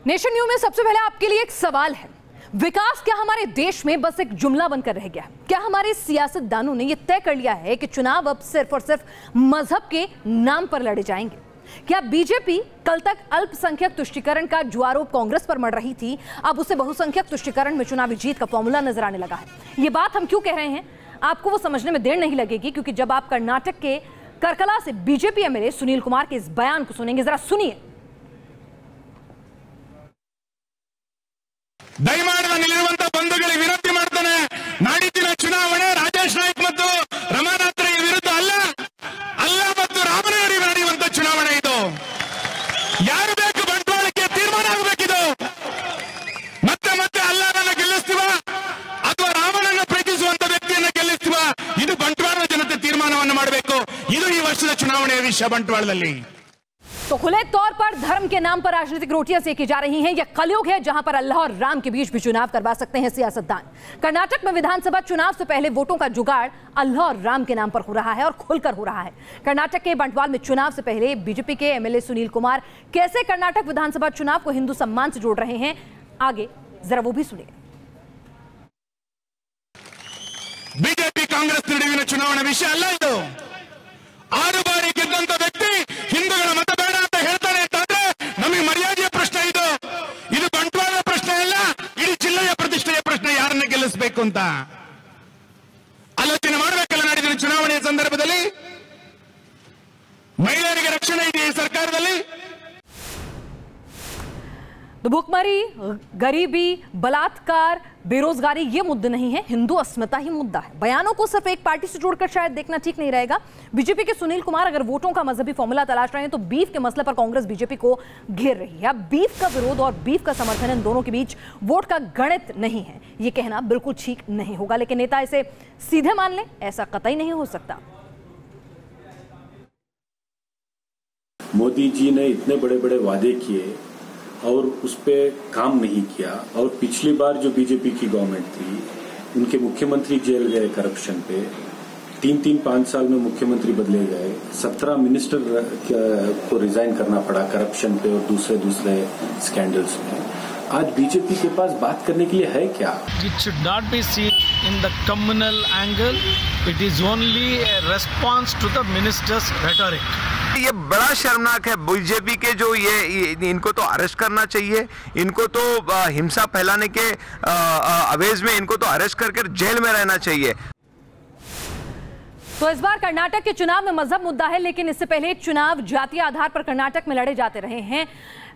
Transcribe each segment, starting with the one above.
Nation news में सबसे पहले आपके लिए एक सवाल है। विकास क्या हमारे देश में बस एक जुमला बनकर रह गया है? क्या हमारे सियासतदानों ने यह तय कर लिया है कि चुनाव अब सिर्फ और सिर्फ मजहब के नाम पर लड़े जाएंगे? क्या बीजेपी कल तक अल्पसंख्यक तुष्टीकरण का जो आरोप कांग्रेस पर मढ़ रही थी, अब उसे बहुसंख्यक तुष्टीकरण में चुनावी जीत का फॉर्मूला नजर आने लगा है? ये बात हम क्यों कह रहे हैं, आपको वो समझने में देर नहीं लगेगी, क्योंकि जब आप कर्नाटक के करकला से बीजेपी एमएलए सुनील कुमार के इस बयान को सुनेंगे, जरा सुनिए। ದಯಮಾಡಿ ನಿಲ್ಲಿರುವಂತ ಬಂಧುಗಳಿಗೆ ವಿನಂತಿ ಮಾಡ್ತಾನೆ, ನಾಡಿನ ಚುನಾವಣೆ ರಾಜೇಶ್ ನಾಯ್ಕ್ ಮತ್ತು ರಮಾನಾಥ್ರ ವಿರುದ್ಧ ಅಲ್ಲ ಮತ್ತು ರಾಮನಗರಿ ನಡೆಯುವಂತ ಚುನಾವಣೆ ಇದು. ಯಾರು ಬೇಕು ಬಂಡವಾಳಕ್ಕೆ ತೀರ್ಮಾನ ಆಗಬೇಕಿದು. ಮತ್ತೆ ಮತ್ತೆ ಅಲ್ಲರನ್ನ ಗೆಲ್ಲಿಸ್ತೀವ ಅಥವಾ ರಾಮನನ್ನ ಪ್ರೀತಿಸುವಂತ ವ್ಯಕ್ತಿಯನ್ನ ಗೆಲ್ಲಿಸ್ತೀವ, ಇದು ಬಂಟ್ವಾಳದ ಜನತೆ ತೀರ್ಮಾನವನ್ನು ಮಾಡಬೇಕು. ಇದು ಈ ವರ್ಷದ ಚುನಾವಣೆಯ ವಿಷಯ ಬಂಟ್ವಾಳದಲ್ಲಿ. तो खुले तौर पर धर्म के नाम पर राजनीतिक रोटियां सेकी जा रही हैं। यह कलयुग है जहां पर अल्लाह और राम के बीच भी चुनाव करवा सकते हैं सियासतदान। कर्नाटक में विधानसभा चुनाव से पहले वोटों का जुगाड़ अल्लाह और राम के नाम पर हो रहा है और खुलकर हो रहा है। कर्नाटक के बंटवाल में चुनाव से पहले बीजेपी के एमएलए सुनील कुमार कैसे कर्नाटक विधानसभा चुनाव को हिंदू सम्मान से जोड़ रहे हैं, आगे जरा वो भी सुनिए। बीजेपी कांग्रेस नಡುವಿನ ಚುನಾವಣೆ ವಿಷಯ ಅಲ್ಲ ಇದು. 6 ಬಾರಿ ಗೆದ್ದಂತ ವ್ಯಕ್ತಿ ಹಿಂದೂಗಳ ಮತ ಬೇಡ ಅಂತ ಹೇಳ್ತಾನೆ ಅಂತಂದ್ರೆ ನಮಗೆ ಮರ್ಯಾದೆಯ ಪ್ರಶ್ನೆ ಇದು. ಇದು ಬಂಟ್ವಾಳದ ಪ್ರಶ್ನೆ ಅಲ್ಲ, ಇಡೀ ಜಿಲ್ಲೆಯ ಪ್ರತಿಷ್ಠೆಯ ಪ್ರಶ್ನೆ. ಯಾರನ್ನ ಗೆಲ್ಲಿಸಬೇಕು ಅಂತ ಆಲೋಚನೆ ಮಾಡಬೇಕಲ್ಲ. ನಡೆದ ಚುನಾವಣೆಯ ಸಂದರ್ಭದಲ್ಲಿ ಮಹಿಳೆಯರಿಗೆ ರಕ್ಷಣೆ ಇದೆ ಈ ಸರ್ಕಾರದಲ್ಲಿ. तो भूखमरी, गरीबी, बलात्कार, बेरोजगारी ये मुद्दे नहीं है, हिंदू अस्मिता ही मुद्दा है। बयानों को सिर्फ एक पार्टी से जोड़कर शायद देखना ठीक नहीं रहेगा। बीजेपी के सुनील कुमार अगर वोटों का मजहबी फॉर्मूला तलाश रहे हैं तो बीफ के मसले पर कांग्रेस बीजेपी को घेर रही है। अब बीफ का विरोध और बीफ का समर्थन इन दोनों के बीच वोट का गणित नहीं है, ये कहना बिल्कुल ठीक नहीं होगा। लेकिन नेता इसे सीधे मान लें, ऐसा कतई नहीं हो सकता। मोदी जी ने इतने बड़े बड़े वादे किए और उस पर काम नहीं किया, और पिछली बार जो बीजेपी की गवर्नमेंट थी उनके मुख्यमंत्री जेल गए करप्शन पे। 3-5 साल में मुख्यमंत्री बदले गए, 17 मिनिस्टर को रिजाइन करना पड़ा करप्शन पे और दूसरे स्कैंडल्स में। आज बीजेपी के पास बात करने के लिए है क्या? It should not be seen in the communal angle. It is only a response to the minister's rhetoric. ये बड़ा शर्मनाक है। बीजेपी के जो ये इनको तो अरेस्ट करना चाहिए, इनको तो हिंसा फैलाने के अवेज में इनको तो अरेस्ट करके जेल में रहना चाहिए। तो इस बार कर्नाटक के चुनाव में मजहब मुद्दा है, लेकिन इससे पहले चुनाव जातीय आधार पर कर्नाटक में लड़े जाते रहे हैं।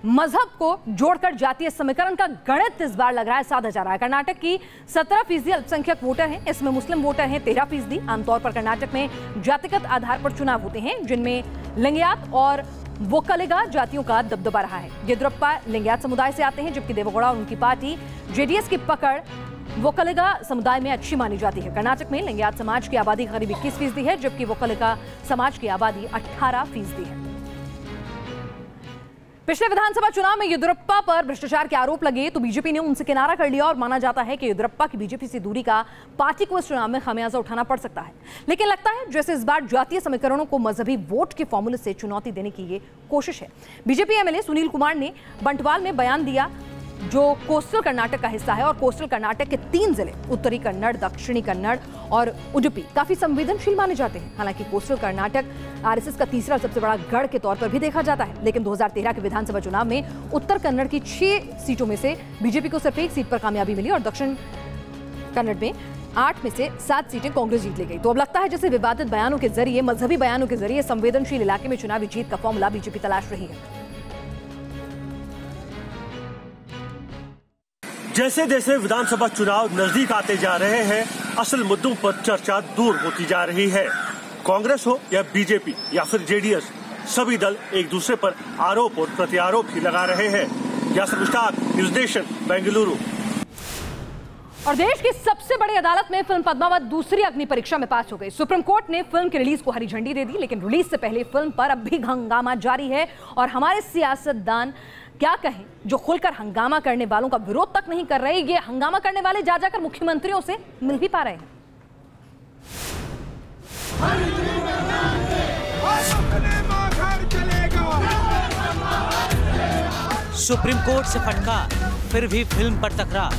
मजहब को जोड़कर जातीय समीकरण का गणित इस बार लग रहा है साधा जा रहा है। कर्नाटक की 17% अल्पसंख्यक वोटर हैं, इसमें मुस्लिम वोटर हैं 13%। आमतौर पर कर्नाटक में जातिगत आधार पर चुनाव होते हैं, जिनमें लिंगायत और वोक्कलिगा जातियों का दबदबा रहा है। येदियुरप्पा लिंगायत समुदाय से आते हैं, जबकि देवेगौड़ा और उनकी पार्टी जेडीएस की पकड़ वोक्कलिगा समुदाय में अच्छी मानी जाती है। कर्नाटक में लिंगायत समाज की आबादी करीब 21% है, जबकि वोक्कलिगा समाज की आबादी 18% है। पिछले विधानसभा चुनाव में येदियुरप्पा पर भ्रष्टाचार के आरोप लगे तो बीजेपी ने उनसे किनारा कर लिया, और माना जाता है कि येदियुरप्पा की बीजेपी से दूरी का पार्टी को इस चुनाव में खामियाजा उठाना पड़ सकता है। लेकिन लगता है जैसे इस बार जातीय समीकरणों को मजहबी वोट के फॉर्मूले से चुनौती देने की ये कोशिश है। बीजेपी एमएलए सुनील कुमार ने बंटवाल में बयान दिया, जो कोस्टल कर्नाटक का हिस्सा है, और कोस्टल कर्नाटक के 3 जिले उत्तरी कन्नड़, दक्षिणी कन्नड़ और उडुपी काफी संवेदनशील माने जाते हैं। हालांकि कोस्टल कर्नाटक आरएसएस का तीसरा सबसे बड़ा गढ़ के तौर पर भी देखा जाता है। लेकिन 2013 के विधानसभा चुनाव में उत्तर कन्नड़ की 6 सीटों में से बीजेपी को सिर्फ 1 सीट पर कामयाबी मिली, और दक्षिण कन्नड़ में 8 में से 7 सीटें कांग्रेस जीत ले गई। तो अब लगता है जैसे विवादित बयानों के जरिए, मजहबी बयानों के जरिए संवेदनशील इलाके में चुनावी जीत का फॉर्मूला बीजेपी तलाश रही है। जैसे जैसे विधानसभा चुनाव नजदीक आते जा रहे हैं, असल मुद्दों पर चर्चा दूर होती जा रही है। कांग्रेस हो या बीजेपी या फिर जेडीएस, सभी दल एक दूसरे पर आरोप और प्रत्यारोप ही लगा रहे हैं। Yasir Mushtaq, news nation, Bengaluru. और देश की सबसे बड़ी अदालत में फिल्म पद्मावत दूसरी अग्नि परीक्षा में पास हो गई। सुप्रीम कोर्ट ने फिल्म की रिलीज को हरी झंडी दे दी, लेकिन रिलीज से पहले फिल्म पर अब भी हंगामा जारी है। और हमारे सियासतदान क्या कहें, जो खुलकर हंगामा करने वालों का विरोध तक नहीं कर रहे, ये हंगामा करने वाले जा जाकर मुख्यमंत्रियों से मिल भी पा रहे हैं। सुप्रीम कोर्ट से फटकार, फिर भी फिल्म पर तकरार।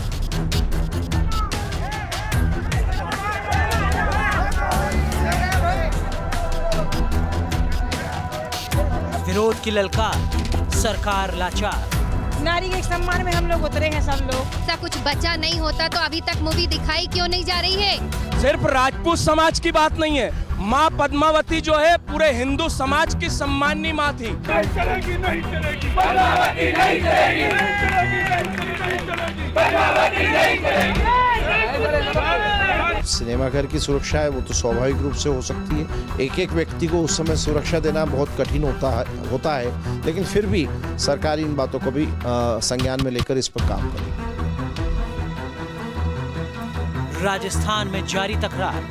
विरोध की ललकार, सरकार लाचार। नारी के सम्मान में हम लोग उतरे हैं सब लोग। ऐसा कुछ बचा नहीं होता तो अभी तक मूवी दिखाई क्यों नहीं जा रही है? सिर्फ राजपूत समाज की बात नहीं है, माँ पद्मावती जो है पूरे हिंदू समाज की सम्माननीय माँ थी। नहीं चलेगी, नहीं चलेगी, पद्मावती नहीं चलेगी, नहीं चलेगी, नहीं चलेगी, पद्मावती नहीं चलेगी। सिनेमाघर की सुरक्षा है वो तो स्वाभाविक रूप से हो सकती है। एक एक व्यक्ति को उस समय सुरक्षा देना बहुत कठिन होता है, लेकिन फिर भी सरकार इन बातों को भी संज्ञान में लेकर इस पर काम करेगी। राजस्थान में जारी तकरार।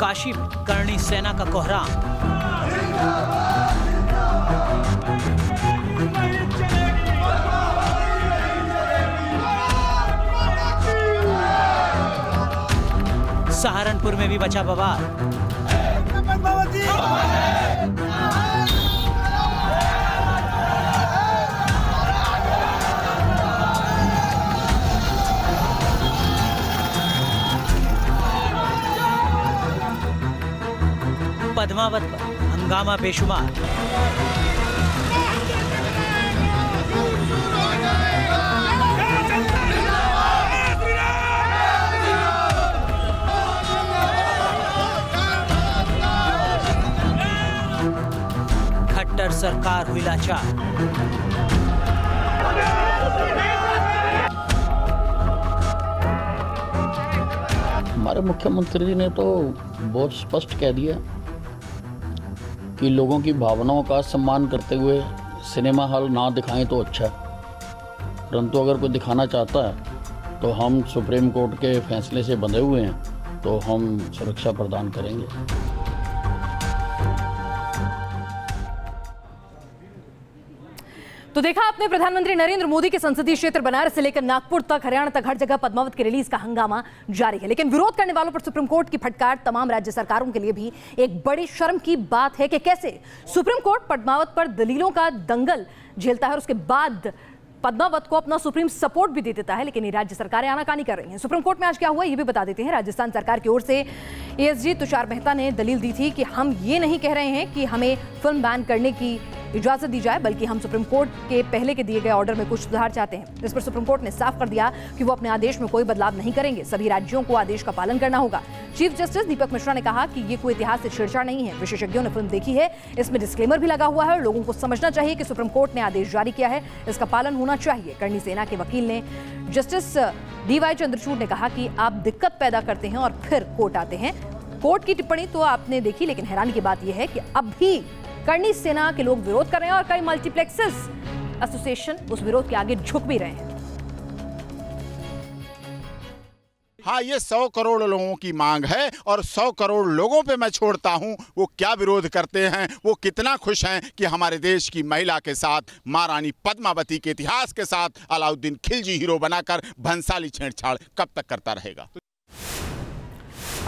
काशी में करणी सेना का कोहराम। सहारनपुर में भी बचा बवाल। पद्मावत पर हंगामा बेशुमार। खट्टर सरकार हुई लाचार। हमारे मुख्यमंत्री जी ने तो बहुत स्पष्ट कह दिया कि लोगों की भावनाओं का सम्मान करते हुए सिनेमा हॉल ना दिखाएं तो अच्छा, परंतु अगर कोई दिखाना चाहता है तो हम सुप्रीम कोर्ट के फैसले से बंधे हुए हैं, तो हम सुरक्षा प्रदान करेंगे। तो देखा आपने, प्रधानमंत्री नरेंद्र मोदी के संसदीय क्षेत्र बनारस से लेकर नागपुर तक, हरियाणा तक, हर जगह पद्मावत की रिलीज का हंगामा जारी है। लेकिन विरोध करने वालों पर सुप्रीम कोर्ट की फटकार तमाम राज्य सरकारों के लिए भी एक बड़ी शर्म की बात है कि कैसे सुप्रीम कोर्ट पद्मावत पर दलीलों का दंगल झेलता है और उसके बाद पद्मावत को अपना सुप्रीम सपोर्ट भी दे देता है। लेकिन ये राज्य सरकारें आनाकानी कर रही हैं। सुप्रीम कोर्ट में आज क्या हुआ ये भी बता देते हैं। राजस्थान सरकार की ओर से एएसजी तुषार मेहता ने दलील दी थी कि हम ये नहीं कह रहे हैं कि हमें फिल्म बैन करने की इजाजत दी जाए, बल्कि हम सुप्रीम कोर्ट के पहले के दिए गए ऑर्डर में कुछ सुधार चाहते हैं। इस पर सुप्रीम कोर्ट ने साफ कर दिया कि वो अपने आदेश में कोई बदलाव नहीं करेंगे, सभी राज्यों को आदेश का पालन करना होगा। चीफ जस्टिस दीपक मिश्रा ने कहा कि ये कोई इतिहास से छेड़छाड़ नहीं है, विशेषज्ञों ने फिल्म देखी है, इसमें डिस्क्लेमर भी लगा हुआ है और लोगों को समझना चाहिए कि सुप्रीम कोर्ट ने आदेश जारी किया है, इसका पालन होना चाहिए। करणी सेना के वकील ने जस्टिस डीवाई चंद्रचूड़ ने कहा कि आप दिक्कत पैदा करते हैं और फिर कोर्ट आते हैं। कोर्ट की टिप्पणी तो आपने देखी, लेकिन हैरानी की बात यह है कि अब भी करणी सेना के लोग विरोध कर रहे हैं और कई मल्टीप्लेक्सेस एसोसिएशन उस विरोध के आगे झुक भी रहे हैं। हाँ, ये 100 करोड़ लोगों की मांग है और 100 करोड़ लोगों पे मैं छोड़ता हूँ वो क्या विरोध करते हैं, वो कितना खुश हैं कि हमारे देश की महिला के साथ, महारानी पद्मावती के इतिहास के साथ अलाउद्दीन खिलजी हीरो बनाकर भंसाली छेड़छाड़ कब तक करता रहेगा।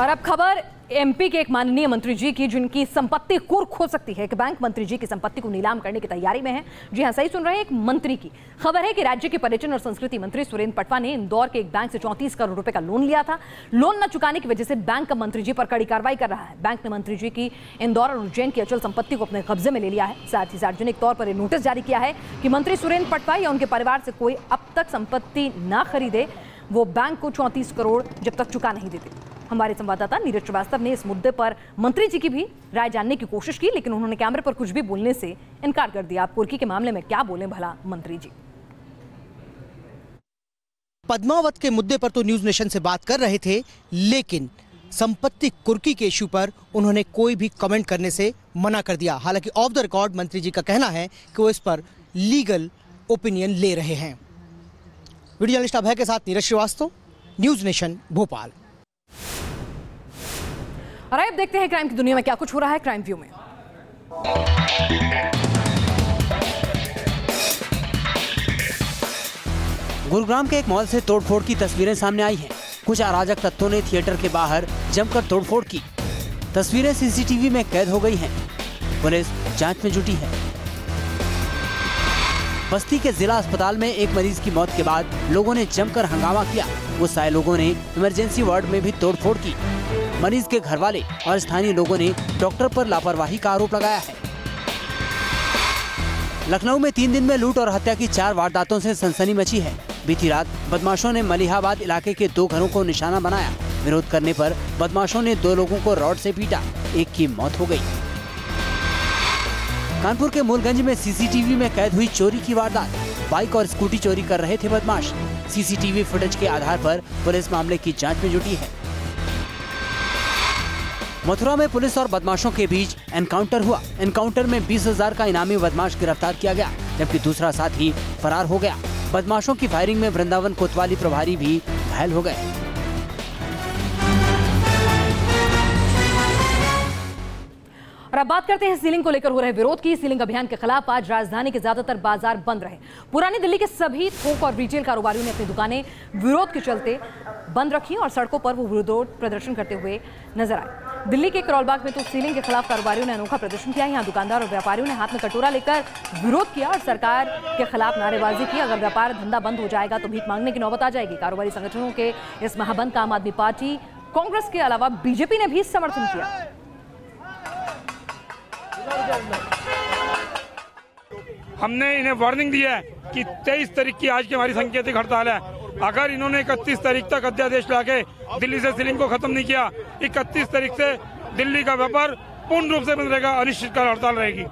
और अब खबर एमपी के एक माननीय मंत्री जी की, जिनकी संपत्ति कुर्क हो सकती है। एक बैंक मंत्री जी की संपत्ति को नीलाम करने की तैयारी में है। जी हां, सही सुन रहे हैं, एक मंत्री की खबर है कि राज्य के पर्यटन और संस्कृति मंत्री सुरेंद्र पटवा ने इंदौर के एक बैंक से 34 करोड़ रुपए का लोन लिया था। लोन न चुकाने की वजह से बैंक मंत्री जी पर कड़ी कार्रवाई कर रहा है। बैंक ने मंत्री जी की इंदौर और उज्जैन की अचल संपत्ति को अपने कब्जे में ले लिया है। साथ ही सार्वजनिक तौर पर नोटिस जारी किया है कि मंत्री सुरेंद्र पटवा या उनके परिवार से कोई अब तक संपत्ति न खरीदे, वो बैंक को 34 करोड़ जब तक चुका नहीं देते। हमारे संवाददाता नीरज श्रीवास्तव ने इस मुद्दे पर मंत्री जी की भी राय जानने की कोशिश की, लेकिन उन्होंने कैमरे पर कुछ भी बोलने से इनकार कर दिया। आप कुर्की के मामले में क्या बोले भला मंत्री जी? पद्मावत के मुद्दे पर तो न्यूज नेशन से बात कर रहे थे, लेकिन संपत्ति कुर्की के इश्यू पर उन्होंने कोई भी कमेंट करने से मना कर दिया। हालांकि ऑफ द रिकॉर्ड मंत्री जी का कहना है कि वो इस पर लीगल ओपिनियन ले रहे हैं। वीडियो जर्नलिस्ट अभय के साथ नीरज श्रीवास्तव, न्यूज नेशन भोपाल। और अब देखते हैं क्राइम की दुनिया में क्या कुछ हो रहा है क्राइम व्यू में। गुरुग्राम के एक मॉल से तोड़फोड़ की तस्वीरें सामने आई हैं। कुछ अराजक तत्वों ने थिएटर के बाहर जमकर तोड़फोड़ की। तस्वीरें सीसीटीवी में कैद हो गई हैं। पुलिस जांच में जुटी है। बस्ती के जिला अस्पताल में एक मरीज की मौत के बाद लोगों ने जमकर हंगामा किया। गुस्साए आए लोगों ने इमरजेंसी वार्ड में भी तोड़फोड़ की। मरीज के घर वाले और स्थानीय लोगों ने डॉक्टर पर लापरवाही का आरोप लगाया है। लखनऊ में 3 दिन में लूट और हत्या की 4 वारदातों से सनसनी मची है। बीती रात बदमाशों ने मलिहाबाद इलाके के 2 घरों को निशाना बनाया। विरोध करने पर बदमाशों ने 2 लोगों को रॉड से पीटा। एक की मौत हो गई। कानपुर के मूलगंज में सीसीटीवी में कैद हुई चोरी की वारदात। बाइक और स्कूटी चोरी कर रहे थे बदमाश। सीसीटीवी फुटेज के आधार पर पुलिस मामले की जांच में जुटी है। मथुरा में पुलिस और बदमाशों के बीच एनकाउंटर हुआ। एनकाउंटर में 20,000 का इनामी बदमाश गिरफ्तार किया गया, जबकि दूसरा साथी फरार हो गया। बदमाशों की फायरिंग में वृंदावन कोतवाली प्रभारी भी घायल हो गए। और अब बात करते हैं सीलिंग को लेकर हो रहे विरोध की। सीलिंग अभियान के खिलाफ आज राजधानी के ज्यादातर बाजार बंद रहे। पुरानी दिल्ली के सभी थोक और रिटेल कारोबारियों ने अपनी दुकानें विरोध के चलते बंद रखी और सड़कों पर वो विरोध प्रदर्शन करते हुए नजर आए। दिल्ली के करोलबाग में तो सीलिंग के खिलाफ कारोबारियों ने अनोखा प्रदर्शन किया। यहाँ दुकानदार और व्यापारियों ने हाथ में कटोरा लेकर विरोध किया और सरकार के खिलाफ नारेबाजी की। अगर व्यापार धंधा बंद हो जाएगा तो भीख मांगने की नौबत आ जाएगी। कारोबारी संगठनों के इस महाबंद का आम आदमी पार्टी, कांग्रेस के अलावा बीजेपी ने भी समर्थन किया। हमने इन्हें वार्निंग दी है कि 23 तारीख की आज की हमारी सांकेतिक हड़ताल है। अगर इन्होंने 31 तारीख तक अध्यादेश लाके दिल्ली से सीलिंग को खत्म नहीं किया, 31 तारीख से दिल्ली का व्यापार पूर्ण रूप से बंद रहेगा, अनिश्चितकाल हड़ताल रहेगी।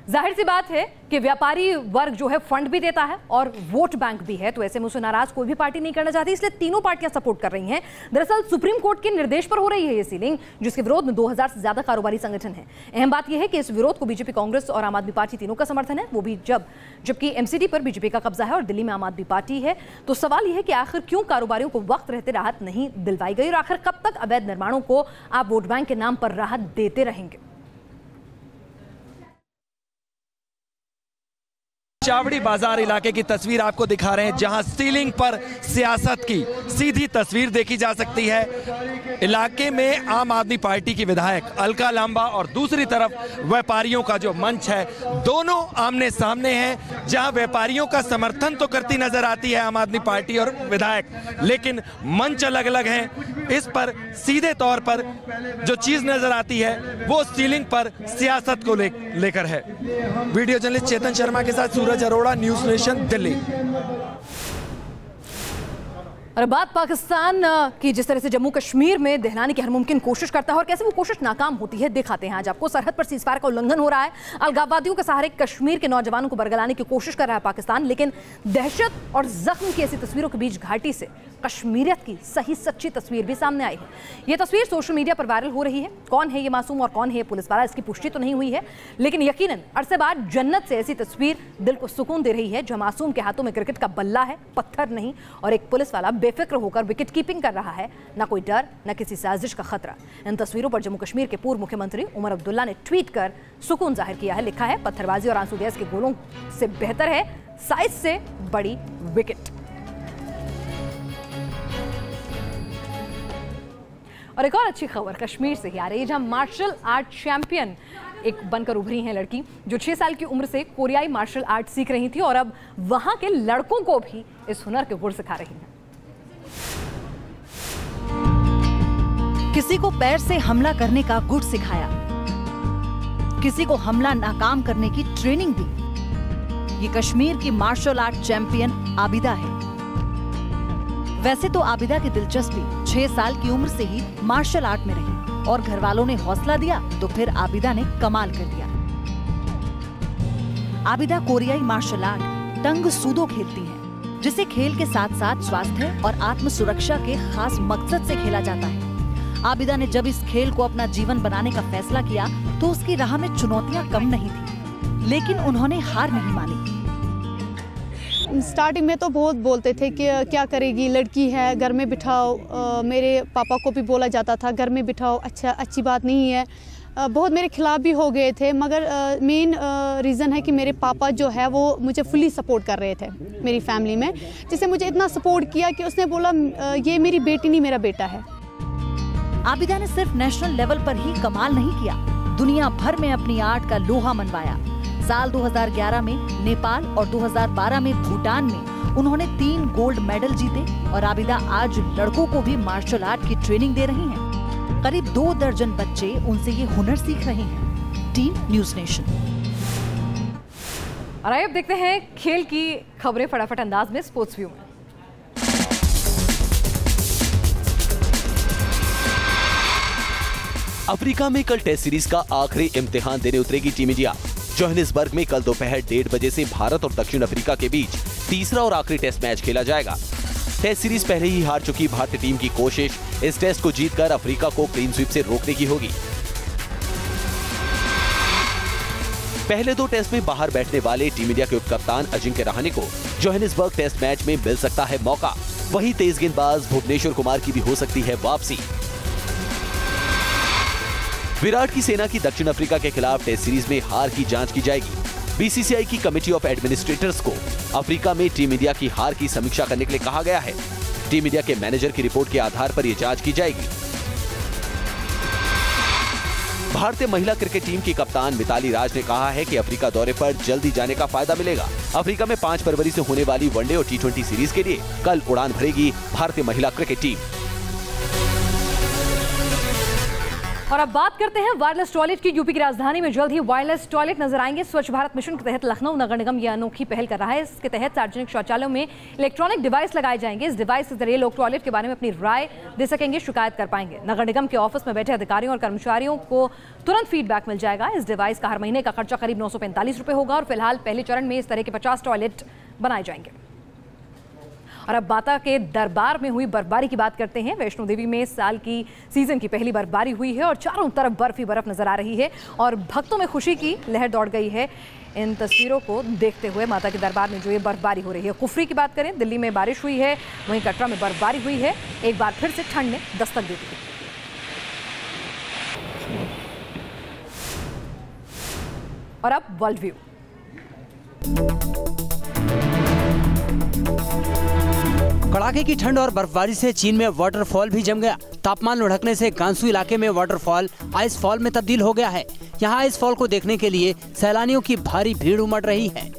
जाहिर सी बात है कि व्यापारी वर्ग जो है फंड भी देता है और वोट बैंक भी है, तो ऐसे में उसे नाराज कोई भी पार्टी नहीं करना चाहती, इसलिए तीनों पार्टियां सपोर्ट कर रही हैं। दरअसल सुप्रीम कोर्ट के निर्देश पर हो रही है ये सीलिंग, जिसके विरोध में 2000 से ज्यादा कारोबारी संगठन हैं। अहम बात यह है कि इस विरोध को बीजेपी, कांग्रेस और आम आदमी पार्टी तीनों का समर्थन है, वो भी जबकि एमसीडी पर बीजेपी का कब्जा है और दिल्ली में आम आदमी पार्टी है। तो सवाल यह है कि आखिर क्यों कारोबारियों को वक्त रहते राहत नहीं दिलवाई गई और आखिर कब तक अवैध निर्माणों को आप वोट बैंक के नाम पर राहत देते रहेंगे। चावड़ी बाजार इलाके की तस्वीर आपको दिखा रहे हैं, जहां सीलिंग पर सियासत की सीधी तस्वीर देखी जा सकती है। इलाके में आम आदमी पार्टी की विधायक अलका लांबा और दूसरी तरफ व्यापारियों का जो मंच है, दोनों आमने सामने हैं। जहां व्यापारियों का समर्थन तो करती नजर आती है आम आदमी पार्टी और विधायक, लेकिन मंच अलग अलग हैं। इस पर सीधे तौर पर जो चीज नजर आती है वो सीलिंग पर सियासत को लेकर है। वीडियो जर्नलिस्ट चेतन शर्मा के साथ सूरज अरोड़ा, न्यूज़ नेशन, दिल्ली। और बात पाकिस्तान की, जिस तरह से जम्मू कश्मीर में दहलाने की हर मुमकिन कोशिश करता है और कैसे वो कोशिश नाकाम होती है, दिखाते हैं आज आपको। सरहद पर सीज़फायर का उल्लंघन हो रहा है। अलगाववादियों के सहारे कश्मीर के नौजवानों को बरगलाने की कोशिश कर रहा है पाकिस्तान, लेकिन दहशत और जख्म की ऐसी तस्वीरों के बीच घाटी से कश्मीरियत की सही सच्ची तस्वीर भी सामने आई है। ये तस्वीर सोशल मीडिया पर वायरल हो रही है। कौन है ये मासूम और कौन है ये पुलिस वाला, इसकी पुष्टि तो नहीं हुई है, लेकिन यकीनन अरसे बाद जन्नत से ऐसी तस्वीर दिल को सुकून दे रही है, जो मासूम के हाथों में क्रिकेट का बल्ला है, पत्थर नहीं, और एक पुलिस वाला बेफिक्र होकर विकेट कीपिंग कर रहा है। ना कोई डर, ना किसी साजिश का खतरा। इन तस्वीरों पर जम्मू कश्मीर के पूर्व मुख्यमंत्री उमर अब्दुल्ला ने ट्वीट कर सुकून जाहिर किया है। लिखा है, पत्थरबाजी और आंसू गैस के गोलों से बेहतर है साइज से बड़ी विकेट। और एक और अच्छी खबर कश्मीर से ही आ रही है, जहां मार्शल आर्ट चैंपियन एक बनकर उभरी हैं लड़की, जो 6 साल की उम्र से कोरियाई मार्शल आर्ट सीख रही थी और अब वहां के लड़कों को भी इस हुनर के गुर सिखा रही हैं। किसी को पैर से हमला करने का गुर सिखाया, किसी को हमला नाकाम करने की ट्रेनिंग दी। ये कश्मीर की मार्शल आर्ट चैंपियन आबिदा है। वैसे तो आबिदा की दिलचस्पी 6 साल की उम्र से ही मार्शल आर्ट में रही और घर वालों ने हौसला दिया तो फिर आबिदा ने कमाल कर दिया। आबिदा कोरियाई मार्शल आर्ट टंग सूदो खेलती है, जिसे खेल के साथ साथ स्वास्थ्य और आत्म सुरक्षा के खास मकसद से खेला जाता है। आबिदा ने जब इस खेल को अपना जीवन बनाने का फैसला किया तो उसकी राह में चुनौतियां कम नहीं थी, लेकिन उन्होंने हार नहीं मानी। स्टार्टिंग में तो बहुत बोलते थे कि क्या करेगी, लड़की है, घर में बिठाओ। मेरे पापा को भी बोला जाता था घर में बिठाओ, अच्छी बात नहीं है, बहुत मेरे खिलाफ भी हो गए थे, मगर मेन रीज़न है कि मेरे पापा जो है वो मुझे फुली सपोर्ट कर रहे थे मेरी फैमिली में, जिससे मुझे इतना सपोर्ट किया कि उसने बोला ये मेरी बेटी नहीं, मेरा बेटा है। आबिदा ने सिर्फ नेशनल लेवल पर ही कमाल नहीं किया, दुनिया भर में अपनी आर्ट का लोहा मनवाया। साल 2011 में नेपाल और 2012 में भूटान में उन्होंने 3 गोल्ड मेडल जीते और आबिदा आज लड़कों को भी मार्शल आर्ट की ट्रेनिंग दे रही हैं। करीब 2 दर्जन बच्चे उनसे ये हुनर सीख रहे हैं। Team news nation. और अब देखते हैं खेल की खबरें फटाफट अंदाज में स्पोर्ट्स व्यू में। अफ्रीका में कल टेस्ट सीरीज का आखिरी इम्तिहान देने उतरेगी टीम इंडिया। जोहानिसबर्ग में कल दोपहर 1:30 बजे से भारत और दक्षिण अफ्रीका के बीच तीसरा और आखिरी टेस्ट मैच खेला जाएगा। टेस्ट सीरीज पहले ही हार चुकी भारतीय टीम की कोशिश इस टेस्ट को जीतकर अफ्रीका को क्लीन स्वीप से रोकने की होगी। पहले 2 टेस्ट में बाहर बैठने वाले टीम इंडिया के उपकप्तान अजिंक्य रहाणे को जोहानिसबर्ग टेस्ट मैच में मिल सकता है मौका। वहीं तेज गेंदबाज भुवनेश्वर कुमार की भी हो सकती है वापसी। विराट की सेना की दक्षिण अफ्रीका के खिलाफ टेस्ट सीरीज में हार की जांच की जाएगी। बीसीसीआई की कमेटी ऑफ एडमिनिस्ट्रेटर्स को अफ्रीका में टीम इंडिया की हार की समीक्षा करने के लिए कहा गया है। टीम इंडिया के मैनेजर की रिपोर्ट के आधार पर यह जांच की जाएगी। भारतीय महिला क्रिकेट टीम की कप्तान मिताली राज ने कहा है कि अफ्रीका दौरे पर जल्दी जाने का फायदा मिलेगा। अफ्रीका में 5 फरवरी से होने वाली वनडे और T20 सीरीज के लिए कल उड़ान भरेगी भारतीय महिला क्रिकेट टीम। और अब बात करते हैं वायरलेस टॉयलेट की। यूपी की राजधानी में जल्द ही वायरलेस टॉयलेट नजर आएंगे। स्वच्छ भारत मिशन के तहत लखनऊ नगर निगम यह अनोखी पहल कर रहा है। इसके तहत सार्वजनिक शौचालयों में इलेक्ट्रॉनिक डिवाइस लगाए जाएंगे। इस डिवाइस के जरिए लोग टॉयलेट के बारे में अपनी राय दे सकेंगे, शिकायत कर पाएंगे। नगर निगम के ऑफिस में बैठे अधिकारियों और कर्मचारियों को तुरंत फीडबैक मिल जाएगा। इस डिवाइस का हर महीने का खर्चा करीब 945 रुपए होगा और फिलहाल पहले चरण में इस तरह के 50 टॉयलेट बनाए जाएंगे। और अब बाता के दरबार में हुई बर्फबारी की बात करते हैं। वैष्णो देवी में साल की सीजन की पहली बर्फबारी हुई है और चारों तरफ बर्फ ही बर्फ नजर आ रही है और भक्तों में खुशी की लहर दौड़ गई है इन तस्वीरों को देखते हुए। माता के दरबार में जो ये बर्फबारी हो रही है। कुफरी की बात करें, दिल्ली में बारिश हुई है, वहीं कटरा में बर्फबारी हुई है। एक बार फिर से ठंड ने दस्तक दे दी है। और अब वर्ल्ड व्यू। कड़ाके की ठंड और बर्फबारी से चीन में वाटरफॉल भी जम गया। तापमान लुढ़कने से गांसू इलाके में वाटरफॉल आइस फॉल में तब्दील हो गया है। यहाँ आइस फॉल को देखने के लिए सैलानियों की भारी भीड़ उमड़ रही है।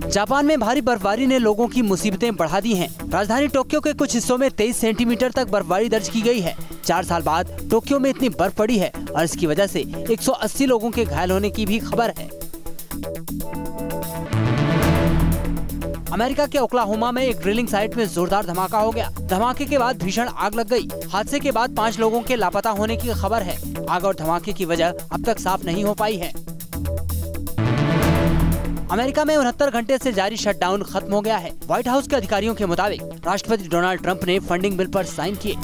जापान में भारी बर्फबारी ने लोगों की मुसीबतें बढ़ा दी हैं। राजधानी टोक्यो के कुछ हिस्सों में 23 सेंटीमीटर तक बर्फबारी दर्ज की गई है। 4 साल बाद टोक्यो में इतनी बर्फ पड़ी है और इसकी वजह से 180 लोगों के घायल होने की भी खबर है। अमेरिका के ओक्लाहोमा में एक ड्रिलिंग साइट में जोरदार धमाका हो गया। धमाके के बाद भीषण आग लग गई। हादसे के बाद 5 लोगों के लापता होने की खबर है। आग और धमाके की वजह अब तक साफ नहीं हो पाई है। अमेरिका में 69 घंटे से जारी शटडाउन खत्म हो गया है। व्हाइट हाउस के अधिकारियों के मुताबिक राष्ट्रपति डोनाल्ड ट्रंप ने फंडिंग बिल पर साइन किए।